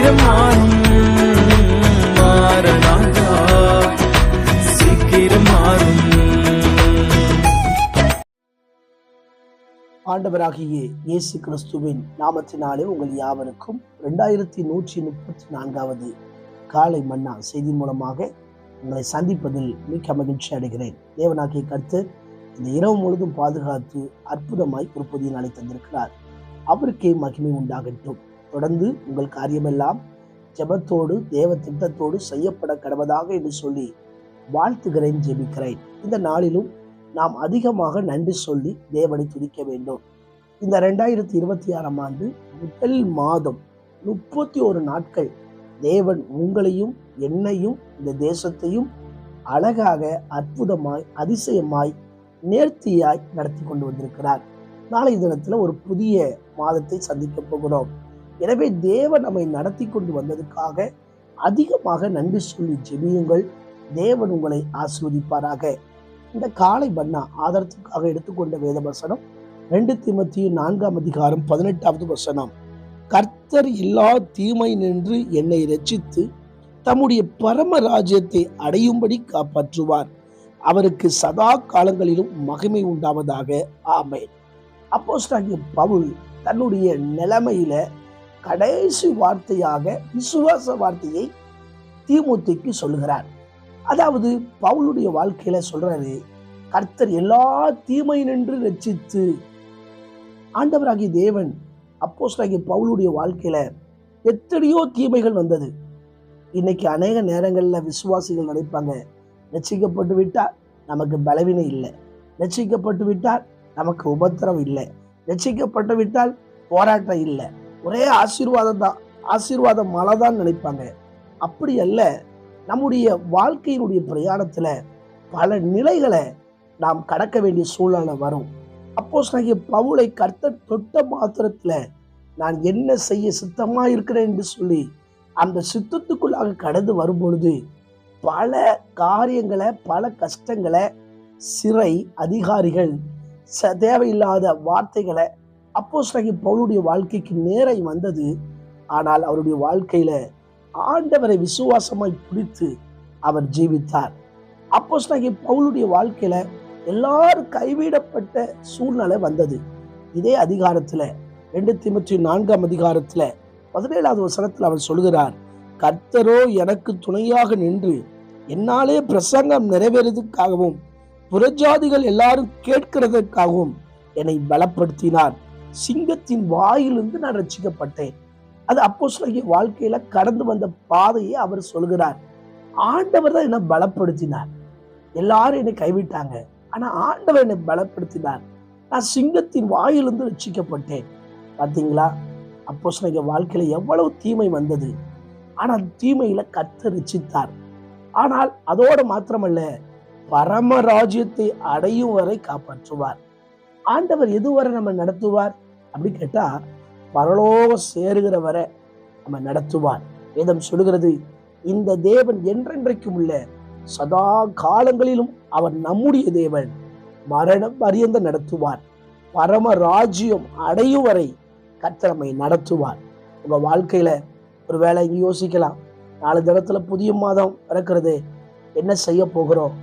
சீக்கிரம் மாறும் மாறனாகா, சீக்கிரம் மாறும். ஆண்டவராகிய இயேசு கிறிஸ்துவின் நாமத்தினாலே உங்கள் யாவருக்கும் 2134வது காலை மன்னா செய்தி மூலமாக உங்களை சந்திப்பதில் மிக்க மகிழ்ச்சி அடைகிறேன். தேவனாகிய கர்த்தர் இந்த இரவு முழுதும் பாதுகாத்து அற்புதமாய் ஒரு புதிய நாளை தந்திருக்கிறார். அவருக்கே மகிமை உண்டாகட்டும். தொடர்ந்து உங்கள் காரியமெல்லாம் ஜெபத்தோடு தேவ திட்டத்தோடு செய்யப்பட கடவதாக என்று சொல்லி வாழ்த்துகிறேன், ஜெபிக்கிறேன். இந்த நாளிலும் நாம் அதிகமாக நன்றி சொல்லி தேவனை துதிக்க வேண்டும். இந்த 2026ஆம் ஆண்டு முதல் மாதம் 31 நாட்கள் தேவன் உங்களையும் என்னையும் இந்த தேசத்தையும் அழகாக அற்புதமாய் அதிசயமாய் நேர்த்தியாய் நடத்தி கொண்டு வந்திருக்கிறார். நாளை தினத்துல ஒரு புதிய மாதத்தை சந்திக்க போகிறோம். எனவே தேவன் நம்மை நடத்தி கொண்டு வந்ததுக்காக அதிகமாக நன்றி சொல்லி ஜெபியுங்கள். தேவன் உங்களை ஆசீர்வதிப்பாராக. இந்த காலை மன்னா ஆதாரத்துக்காக எடுத்துக்கொண்ட வேத வசனம் 2 தீமோத்தேயு 4ஆம் அதிகாரம் 18வது வசனம். கர்த்தர் எல்லா தீமை நின்று என்னை இரட்சித்து தம்முடைய பரம ராஜ்யத்தை அடையும்படி காப்பாற்றுவார். அவருக்கு சதா காலங்களிலும் மகிமை உண்டாவதாக. ஆமென். அப்போஸ்தலனாகிய பவுல் தன்னுடைய நிலைமையில கடைசி வார்த்தையாக விசுவாச வார்த்தையை தீமோத்தேயுக்கு சொல்லுகிறார். அதாவது பவுலுடைய வாழ்க்கையில சொல்றாரு, கர்த்தர் எல்லா தீமை நின்று ரட்சித்து. ஆண்டவராகிய தேவன் அப்போஸ்தலனாகிய பவுலுடைய வாழ்க்கையில எத்தனையோ தீமைகள் வந்தது. இன்னைக்கு அநேக நேரங்கள்ல விசுவாசிகள் நினைப்பாங்க, ரட்சிக்கப்பட்டு விட்டால் நமக்கு பலவீனம் இல்லை, ரட்சிக்கப்பட்டு விட்டால் நமக்கு உபத்திரம் இல்லை, ரட்சிக்கப்பட்டு விட்டால் போராட்டம் இல்லை, ஒரே ஆசீர்வாதம் தான், ஆசீர்வாத மழை தான் நினைப்பாங்க. அப்படி அல்ல. நம்முடைய வாழ்க்கையினுடைய பிரயாணத்துல பல நிலைகளை நாம் கடக்க வேண்டிய சூழ்நிலை வரும். அப்போஸ்தலனாகிய பவுலை கர்த்தர் தொட்ட மாத்திரத்துல நான் என்ன செய்ய சித்தமா இருக்கிறேன் என்று சொல்லி அந்த சித்தத்துக்குள்ளாக கடந்து வரும் பொழுது பல காரியங்களை, பல கஷ்டங்களை, சிறை அதிகாரிகள் தேவையில்லாத வார்த்தைகளை அப்போஸ்தலனாகிய பவுலுடைய வாழ்க்கைக்கு நேராய் வந்தது. ஆனால் அவருடைய வாழ்க்கையில ஆண்டவரை விசுவாசமாய் பிடித்து அவர் ஜீவித்தார். அப்போஸ்தலனாகிய பவுலுடைய வாழ்க்கையில எல்லாரும் கைவிடப்பட்ட சூழ்நிலை வந்தது. இதே அதிகாரத்துல 2 தீமோத்தேயு 4ஆம் அதிகாரத்துல 17வது வசனத்தில் அவர் சொல்கிறார், கர்த்தரோ எனக்கு துணையாக நின்று என்னாலே பிரசங்கம் நிறைவேறதுக்காகவும் புறஜாதிகள் எல்லாரும் கேட்கிறதற்காகவும் என்னை பலப்படுத்தினார். சிங்கத்தின் வாயிலிருந்து நான் ரட்சிக்கப்பட்டேன். அது அப்போஸ்தலனாகிய வாழ்க்கையில கடந்து வந்த பாதையை அவர் சொல்கிறார். ஆண்டவர் தான் என்னை பலப்படுத்தினார். எல்லாரும் என்னை கைவிட்டாங்க, ஆனா ஆண்டவர் என்னை பலப்படுத்தினார். நான் சிங்கத்தின் வாயிலிருந்து ரட்சிக்கப்பட்டேன். பாத்தீங்களா, அப்போஸ்தலனாகிய வாழ்க்கையில எவ்வளவு தீமை வந்தது. ஆனால் தீமையில கர்த்தர் ரட்சித்தார். ஆனால் அதோடு மாத்திரமல்ல, பரம ராஜ்யத்தை அடையும் வரை காப்பாற்றுவார். ஆண்டவர் எதுவரை நம்ம நடத்துவார் அப்படி கேட்டா, பரலோகம் சேருகிற வரை நம்ம நடத்துவார். வேதம் சொல்லுகிறது, இந்த தேவன் என்றென்றைக்கும் உள்ள சதா காலங்களிலும் அவர் நம்முடைய தேவன், மரணம் பரியந்த நடத்துவார். பரம ராஜ்யம் அடையும் வரை கர்த்தர் நம்மை நடத்துவார். உங்க வாழ்க்கையில ஒரு வேளை இங்க யோசிக்கலாம், 4 தினத்துல புதிய மாதம் பிறக்கிறது, என்ன செய்ய போகிறோம்,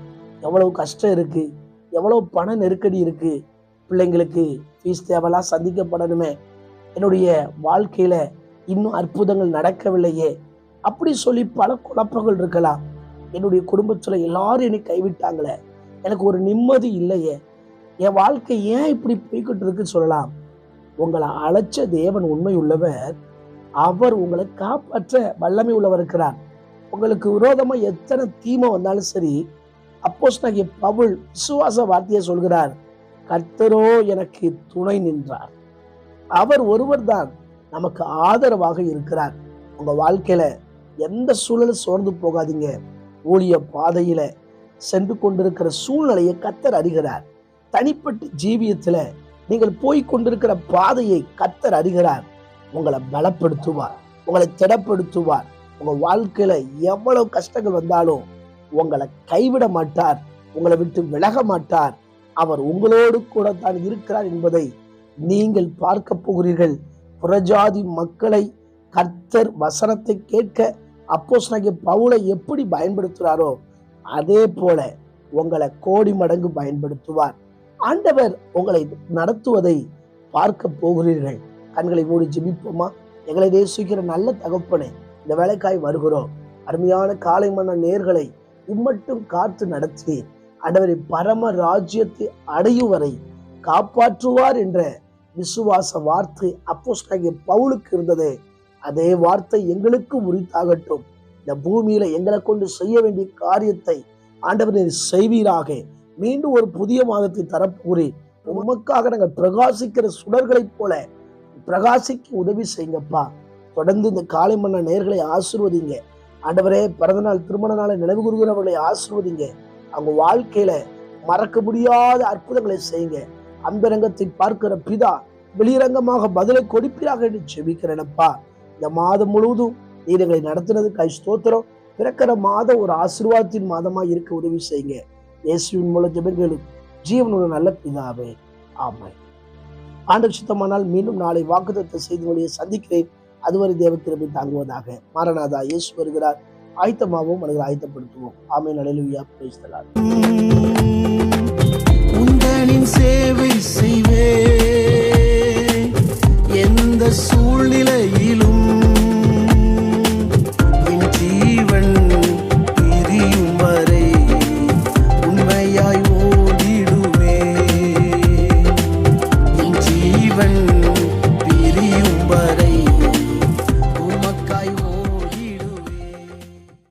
எவ்வளவு கஷ்டம் இருக்கு, எவ்வளவு பண நெருக்கடி இருக்கு, பிள்ளைங்களுக்கு ஃபீஸ் தேவைலாம் சந்திக்கப்படணுமே, என்னுடைய வாழ்க்கையில இன்னும் அற்புதங்கள் நடக்கவில்லையே, அப்படி சொல்லி பல குழப்பங்கள் இருக்கலாம். என்னுடைய குடும்பத்துல எல்லாரும் என்னை கைவிட்டாங்களே, எனக்கு ஒரு நிம்மதி இல்லையே, என் வாழ்க்கை ஏன் இப்படி போய்கிட்டு இருக்குன்னு சொல்லலாம். உங்களை அழைச்ச தேவன் உண்மை உள்ளவர். அவர் உங்களை காப்பாற்ற வல்லமை உள்ளவர் இருக்கிறார். உங்களுக்கு விரோதமா எத்தனை தீமை வந்தாலும் சரி, அப்போஸ்தலனாகிய பவுல் விசுவாச வார்த்தையை சொல்கிறார், கர்த்தரோ எனக்கு துணை நின்றார். அவர் ஒருவர் தான் நமக்கு ஆதரவாக இருக்கிறார். உங்க வாழ்க்கையில எந்த சூழலும் சோர்ந்து போகாதீங்க. ஊழிய பாதையில சென்று கொண்டிருக்கிற சூழ்நிலையை கர்த்தர் அறிகிறார். தனிப்பட்ட ஜீவியத்துல நீங்கள் போய் கொண்டிருக்கிற பாதையை கர்த்தர் அறிகிறார். உங்களை பலப்படுத்துவார், உங்களை திடப்படுத்துவார். உங்க வாழ்க்கையில எவ்வளவு கஷ்டங்கள் வந்தாலும் உங்களை கைவிட மாட்டார், உங்களை விட்டு விலக மாட்டார். அவர் உங்களோடு கூட தான் இருக்கிறார் என்பதை நீங்கள் பார்க்க போகிறீர்கள். புறஜாதி மக்களை கர்த்தர் வசனத்தை கேட்க அப்போஸ்தலனாகிய பவுலை எப்படி பயன்படுத்துகிறாரோ அதே போல உங்களை கோடி மடங்கு பயன்படுத்துவார். ஆண்டவர் உங்களை நடத்துவதை பார்க்க போகிறீர்கள். கண்களை மூடி ஜெபிப்போமா? எங்களை நேசிக்கிற நல்ல தகப்பனே, இந்த வேலைக்காய் வருகிறோம். அருமையான காலை மன்ன நேர்களை இம்மட்டும் காத்து நடத்தி ஆண்டவரை பரம ராஜ்யத்தை அடையும் வரை காப்பாற்றுவார் என்ற விசுவாச வார்த்தை அப்போஸ்தலனாகிய பவுலுக்கு இருந்தது. அதே வார்த்தை எங்களுக்கு உரித்தாகட்டும். இந்த பூமியில எங்களை கொண்டு செய்ய வேண்டிய காரியத்தை ஆண்டவரை செய்வீராக. மீண்டும் ஒரு புதிய மாதத்தை தரப்போகிறேன். உமக்காக நாங்கள் பிரகாசிக்கிற சுடர்களைப் போல பிரகாசிக்க உதவி செய்யுங்கப்பா. தொடர்ந்து இந்த காலை மன்ன நேர்களை ஆசீர்வதிங்க ஆண்டவரே. பிறந்தநாள் திருமண நாளை நினைவு கூறுகிறவர்களை ஆசீர்வதிங்க. அவங்க வாழ்க்கையில மறக்க முடியாத அற்புதங்களை செய்யுங்க. அந்தரங்கத்தை பார்க்கிற பிதா வெளியரங்கமாக பதிலை கொடுப்பீராக என்று ஜெபிக்கிறேனப்பா. இந்த மாதம் முழுவதும் நீர் எங்களை நடத்தினது ஸ்தோத்திரம். பிறக்கிற மாதம் ஒரு ஆசீர்வாதத்தின் மாதமா இருக்க உதவி செய்யுங்க. இயேசுவின் மூலம் ஜெபங்களுக்கு ஜீவனோட நல்ல பிதாவே, ஆமென். ஆண்டவர் சித்தமானால் மீண்டும் நாளை வாக்குத்தத்த செய்திகளை சந்திக்கிறேன். அதுவரை தேவ கிருபை தாங்குவதாக. மாரநாதா, இயேசு வருகிறார். ஆயத்தமாகவும் மனதில் ஆயத்தப்படுத்துவோம். ஆமென். அல்லேலூயா. Praise the Lord. உந்தனின் சேவை செய்வே எந்த சூழ்நிலையில்